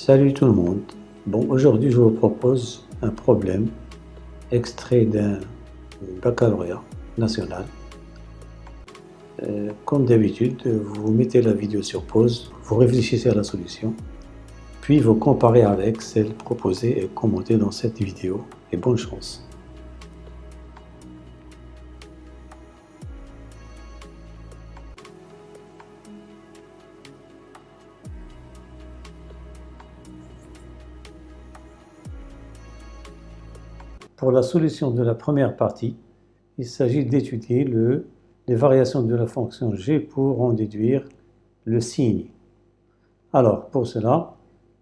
Salut tout le monde. Bon, aujourd'hui je vous propose un problème extrait d'un baccalauréat national. Comme d'habitude, vous mettez la vidéo sur pause, vous réfléchissez à la solution, puis vous comparez avec celle proposée et commentée dans cette vidéo. Et bonne chance. Pour la solution de la première partie, il s'agit d'étudier les variations de la fonction g pour en déduire le signe. Alors, pour cela,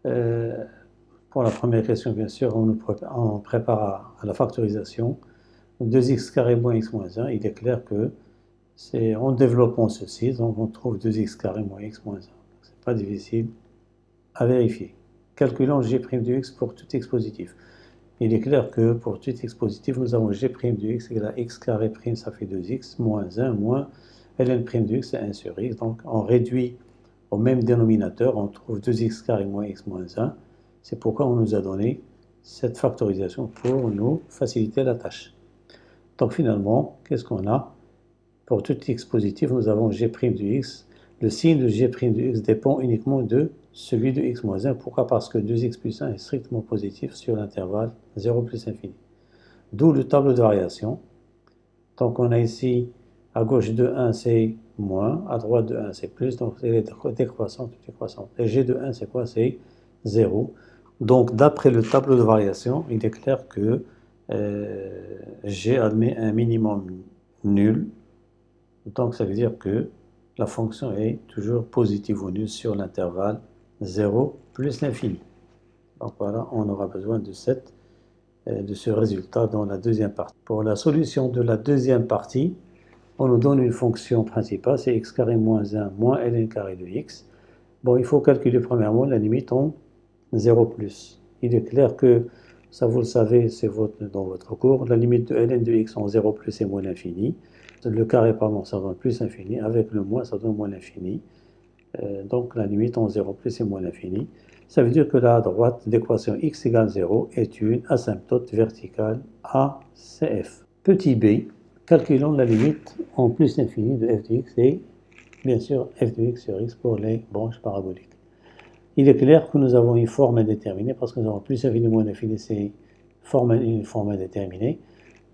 pour la première question, bien sûr, on prépare à la factorisation. 2x carré moins x moins 1, il est clair que c'est en développant ceci, donc on trouve 2x carré moins x moins 1. C'est pas difficile à vérifier. Calculons g' de x pour tout x positif. Il est clair que pour tout x positif, nous avons g' de x égale à x carré prime, ça fait 2x, moins 1, moins ln' de x, c'est 1 sur x. Donc on réduit au même dénominateur, on trouve 2x carré moins x moins 1. C'est pourquoi on nous a donné cette factorisation pour nous faciliter la tâche. Donc finalement, qu'est-ce qu'on a? Pour tout x positif, nous avons g' de x. Le signe de g' de x dépend uniquement de celui de x moins 1. Pourquoi? Parce que 2x plus 1 est strictement positif sur l'intervalle 0 plus infini. D'où le tableau de variation. Donc on a ici, à gauche de 1, c'est moins, à droite de 1, c'est plus, donc elle est décroissante, décroissante. Et g de 1, c'est quoi? C'est 0. Donc d'après le tableau de variation, il est clair que g admet un minimum nul. Donc ça veut dire que la fonction est toujours positive ou nulle sur l'intervalle 0 plus l'infini. Donc voilà, on aura besoin de ce résultat dans la deuxième partie. Pour la solution de la deuxième partie, on nous donne une fonction principale, c'est x carré moins 1 moins ln carré de x. Bon, il faut calculer premièrement la limite en 0 plus. Il est clair que, ça vous le savez, c'est dans votre cours, la limite de ln de x en 0 plus est moins l'infini. Le carré, pardon, ça donne plus l'infini. Avec le moins, ça donne moins l'infini. Donc la limite en 0 plus est moins l'infini. Ça veut dire que la droite d'équation x égale 0 est une asymptote verticale ACF. Petit b, calculons la limite en plus l'infini de f de x et bien sûr f de x sur x pour les branches paraboliques. Il est clair que nous avons une forme indéterminée parce que nous avons plus infini moins l'infini, c'est une forme indéterminée.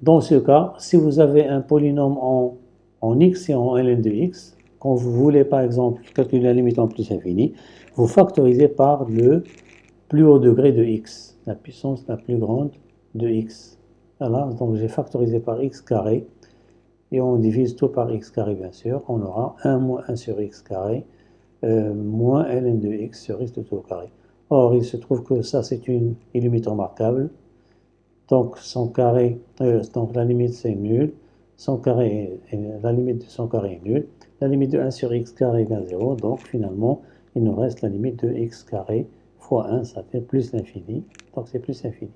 Dans ce cas, si vous avez un polynôme en x et en ln de x, quand vous voulez par exemple calculer la limite en plus infini, vous factorisez par le plus haut degré de x, la puissance la plus grande de x. Voilà, donc j'ai factorisé par x carré, et on divise tout par x carré bien sûr, on aura 1 moins 1 sur x carré, moins ln de x sur x tout au carré. Or, il se trouve que ça c'est une limite remarquable, donc son carré, donc la limite c'est nul, la limite de son carré est nulle, la limite de 1 sur x carré égale 0, donc finalement il nous reste la limite de x carré fois 1, ça fait plus l'infini, donc c'est plus l'infini.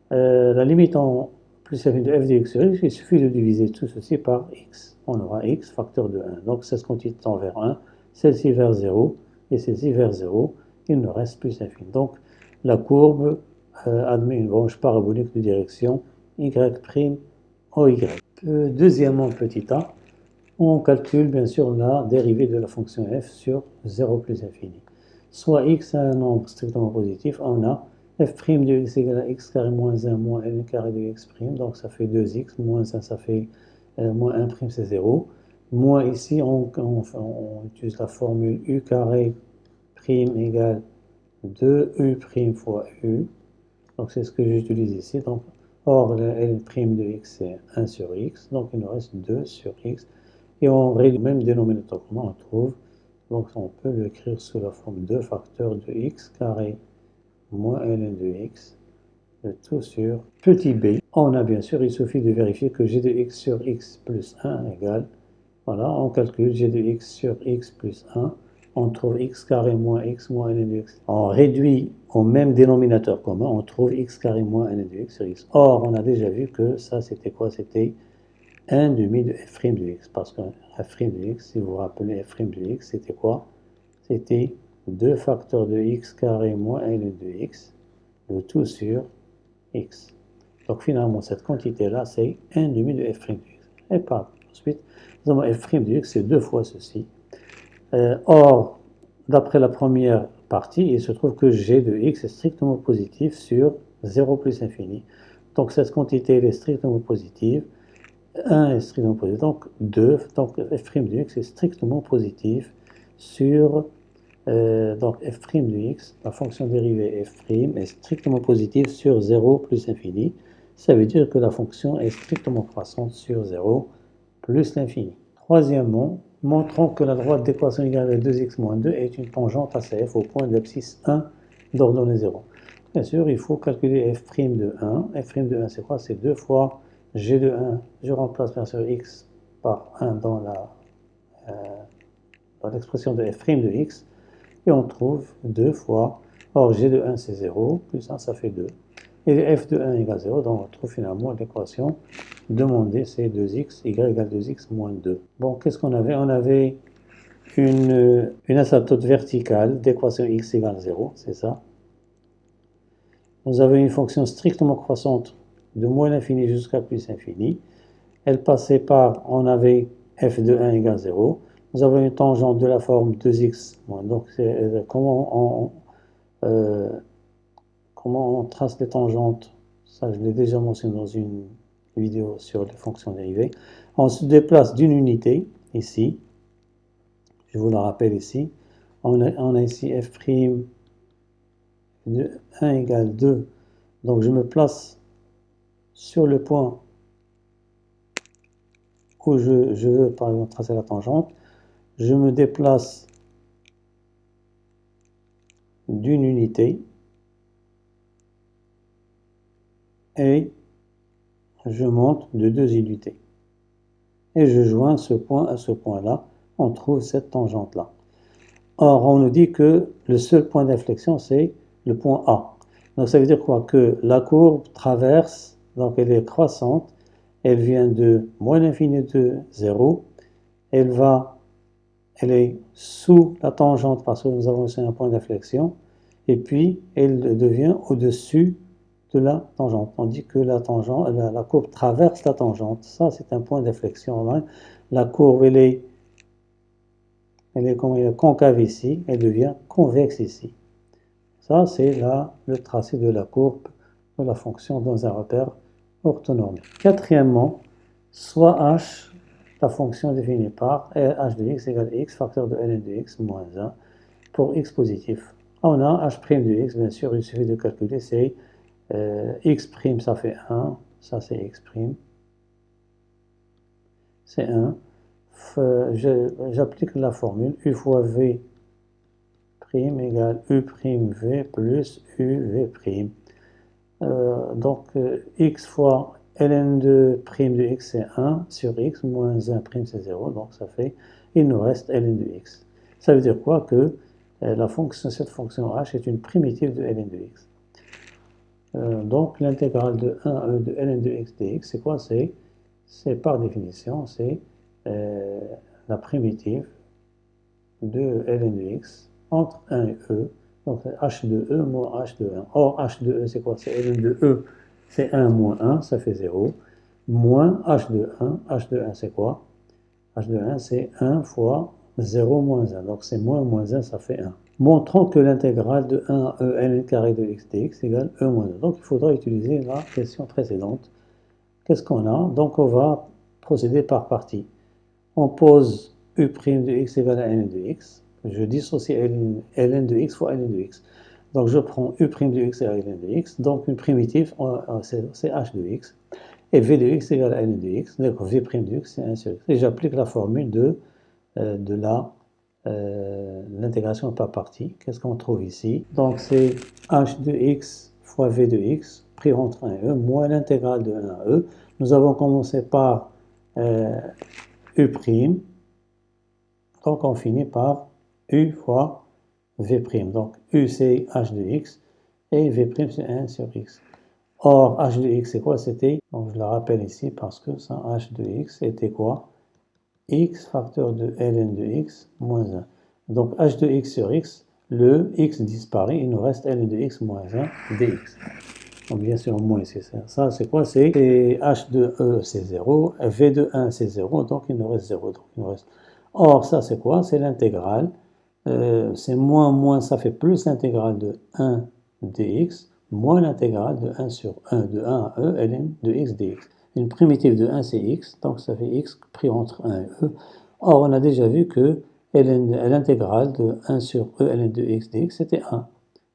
La limite en plus l'infini de f de x sur x, il suffit de diviser tout ceci par x. On aura x facteur de 1, donc c'est ce qu'on tend vers 1, celle-ci vers 0, et celle-ci vers 0, il nous reste plus l'infini. Donc la courbe admet une branche parabolique de direction y', OY. Deuxièmement, petit a, on calcule bien sûr la dérivée de la fonction f sur 0 plus infini. Soit x a un nombre strictement positif, on a f' de x égale à x carré moins 1 moins ln carré de x', donc ça fait 2x, moins 1 ça fait moins 1', c'est 0. Moins ici, on utilise la formule u carré prime égale 2u' fois u. Donc c'est ce que j'utilise ici. Donc, or, ln' de x c'est 1 sur x, donc il nous reste 2 sur x. Et on réduit le même dénominateur, comment on trouve? Donc on peut l'écrire sous la forme 2 facteurs de x carré moins ln de x, le tout sur petit b. On a bien sûr, il suffit de vérifier que g de x sur x plus 1 égale, voilà, on calcule g de x sur x plus 1, on trouve x carré moins x moins ln de x. On réduit au même dénominateur commun, on trouve x carré moins ln de x sur x. Or, on a déjà vu que ça, c'était quoi? C'était 1 demi de f' de x, parce que f' de x, si vous vous rappelez, f' de x, c'était quoi? C'était 2 facteurs de x carré moins ln de x, le tout sur x. Donc finalement, cette quantité-là, c'est 1 demi de f' de x. Et par ensuite, nous avons f' de x, c'est 2 fois ceci. Or, d'après la première partie, il se trouve que g de x est strictement positif sur 0 plus infini. Donc cette quantité elle est strictement positive. 1 est strictement positif, donc 2, donc f' de x est strictement positif sur, donc f' de x, la fonction dérivée f' est strictement positive sur 0 plus infini. Ça veut dire que la fonction est strictement croissante sur 0 plus l'infini. Troisièmement, montrons que la droite d'équation égale à 2x moins 2 est une tangente à CF au point d'abscisse 1 d'ordonnée 0. Bien sûr, il faut calculer f' de 1. f' de 1, c'est quoi? C'est 2 fois g de 1. Je remplace bien sûr x par 1 dans l'expression de f' de x. Et on trouve 2 fois, or g de 1 c'est 0, plus 1 ça fait 2. Et f de 1 égale 0, donc on trouve finalement l'équation demandée, c'est 2x, y égale 2x moins 2. Bon, qu'est-ce qu'on avait? On avait une asymptote verticale d'équation x égale 0, c'est ça. Nous avons une fonction strictement croissante de moins l'infini jusqu'à plus infini. Elle passait par, on avait f de 1 égale 0. Nous avons une tangente de la forme 2x moins. Donc, comment on trace les tangentes? Ça, je l'ai déjà mentionné dans une vidéo sur les fonctions dérivées. On se déplace d'une unité, ici. Je vous la rappelle ici. On a ici f' de 1 égale 2. Donc, je me place sur le point où je veux, par exemple, tracer la tangente. Je me déplace d'une unité et je monte de 2 unités. Et je joins ce point à ce point-là, on trouve cette tangente-là. Or, on nous dit que le seul point d'inflexion, c'est le point A. Donc, ça veut dire quoi? Que la courbe traverse, donc elle est croissante, elle vient de moins l'infini de 0, elle est sous la tangente parce que nous avons aussi un point d'inflexion, et puis elle devient au-dessus de la tangente. On dit que la courbe traverse la tangente. Ça, c'est un point d'inflexion. La courbe, elle est concave ici, elle devient convexe ici. Ça, c'est le tracé de la courbe de la fonction dans un repère orthonormé. Quatrièmement, soit h, la fonction définie par h de x égale x facteur de ln de x moins 1 pour x positif. On a h' de x, bien sûr, il suffit de calculer, c'est x', ça fait 1, ça c'est x', c'est 1. J'applique la formule u fois v' égale u'v plus uv'. Donc x fois ln de prime de x c'est 1 sur x moins 1 prime c'est 0, donc ça fait, il nous reste ln de x. Ça veut dire quoi? Que cette fonction h est une primitive de ln de x. Donc l'intégrale de 1 à e de ln de x dx, c'est quoi? C'est par définition, c'est la primitive de ln de x entre 1 et e. Donc h de e moins h de 1. Or h de e c'est quoi? C'est ln de e, c'est 1 moins 1, ça fait 0. Moins h de 1. H de 1 c'est quoi? H de 1 c'est 1 fois 0 moins 1. Donc c'est moins 1, ça fait 1. Montrons que l'intégrale de 1 à e ln carré de x dx égale e moins 1. Donc il faudra utiliser la question précédente. Qu'est-ce qu'on a? Donc on va procéder par partie. On pose u' de x égale à ln de x. Je dissocie ln de x fois ln de x. Donc je prends u' de x égale à ln de x. Donc une primitive, c'est h de x. Et v de x égale à ln de x. Donc v' de x, c'est 1 sur x. Et j'applique la formule de l'intégration par partie. Qu'est-ce qu'on trouve ici? Donc c'est h de x fois v de x, pris entre 1 et e, moins l'intégrale de 1 à e. Nous avons commencé par u'. Donc on finit par u fois v'. Donc u c'est h de x et v' c'est 1 sur x. Or h de x c'est quoi? C'était, donc je le rappelle ici parce que ça h de x était quoi? X facteur de ln de x moins 1. Donc h de x sur x, le x disparaît, il nous reste ln de x moins 1 dx. Donc bien sûr, moins ici, ça c'est quoi? C'est h de e, c'est 0, v de 1, c'est 0, donc il nous reste 0. Donc il nous reste... Or, ça c'est quoi? C'est l'intégrale. C'est moins, ça fait plus l'intégrale de 1 dx, moins l'intégrale de 1 sur 1, de 1 à e, ln de x dx. Une primitive de 1, c'est x, donc ça fait x pris entre 1 et e. Or, on a déjà vu que l'intégrale de 1 sur e, ln de x dx, c'était 1.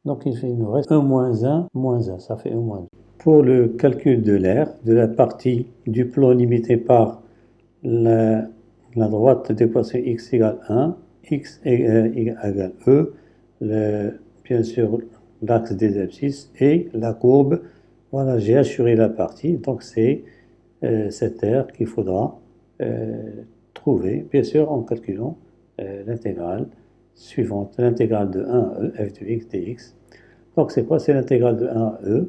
Donc il nous reste 1 moins 1, moins 1, ça fait 1 moins 2. Pour le calcul de l'aire, de la partie du plan limité par la droite d'équation x égale 1, x égale e, bien sûr l'axe des abscisses et la courbe. Voilà, j'ai assuré la partie, donc c'est cette aire qu'il faudra trouver, bien sûr en calculant l'intégrale suivante, l'intégrale de 1 à e, f de x dx. Donc c'est quoi? C'est l'intégrale de 1 à e,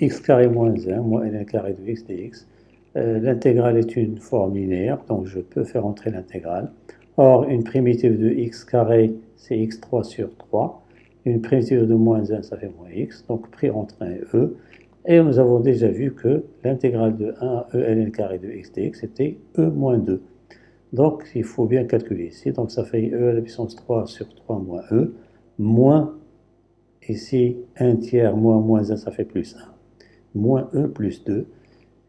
x carré moins 1, moins ln carré de x dx. L'intégrale est une forme linéaire, donc je peux faire entrer l'intégrale. Or, une primitive de x carré, c'est x3 sur 3. Une primitive de moins 1, ça fait moins x, donc pris entre 1 et e. Et nous avons déjà vu que l'intégrale de 1 à e ln carré de x dx était e moins 2. Donc, il faut bien calculer ici. Donc, ça fait e à la puissance 3 sur 3 moins e, moins, ici, 1 tiers moins moins 1, ça fait plus 1, moins e plus 2.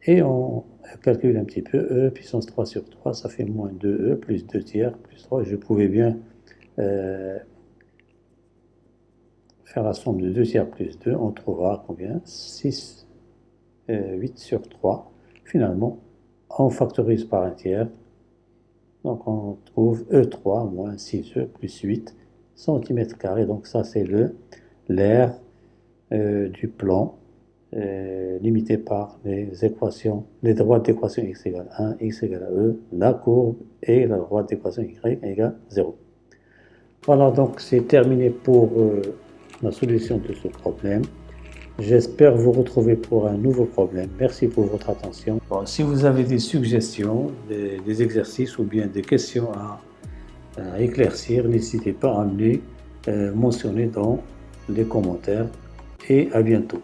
Et on calcule un petit peu, e puissance 3 sur 3, ça fait moins 2e plus 2 tiers plus 3. Je pouvais bien faire la somme de 2 tiers plus 2, on trouvera combien? 6, 8 sur 3. Finalement, on factorise par un tiers. Donc on trouve E3 moins 6E plus 8 cm². Donc ça c'est l'aire du plan limité par les équations, les droites d'équation x égale 1, x égale à e, la courbe et la droite d'équation y égale 0. Voilà, donc c'est terminé pour la solution de ce problème. J'espère vous retrouver pour un nouveau problème. Merci pour votre attention. Bon, si vous avez des suggestions, des exercices ou bien des questions à éclaircir, n'hésitez pas à me les mentionner dans les commentaires et à bientôt.